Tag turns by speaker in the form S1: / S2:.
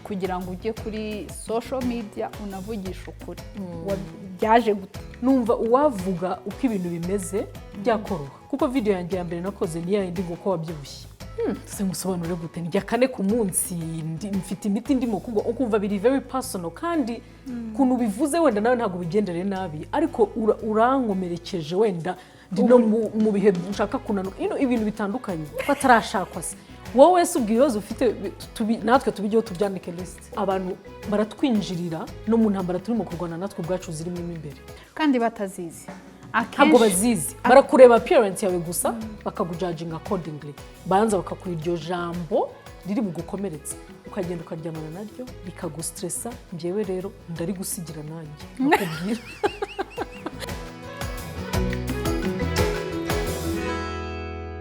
S1: kugira ngo ujye kuri social media unavugisha ukuri byaje gute?
S2: Numva uwavuga uko ibintu bimeze byakoroha kuko video yanjye ya mbere nakoze ni yindi ngo ko wabyibushye singusobanure gute njya kane ku munsi mfite imiti ndimo ukumva biri very personal kandi kuntu bivuze wenda nawe ntago bigendere nabi ariko urankomerekeje wenda no mu bihe ushaka kunanuka ibintu bitandukanye batarashakwa se wowe se ubwiyozo ufite natwe tubigiye tubyandike list abantu baratwinjirira no mu ntambara turimo kurwana natwe ubwacu zirimo imbere
S1: kandi batazizi
S2: ntabwo bazizi barakureba appearance yawe gusa bakagujudginga accordingly banza bakakura iryo jambo riri bugukomeretse ukagenda ukaryamana naryo bikagustressa njyewe rero ndari gusigira nanjye nakubwira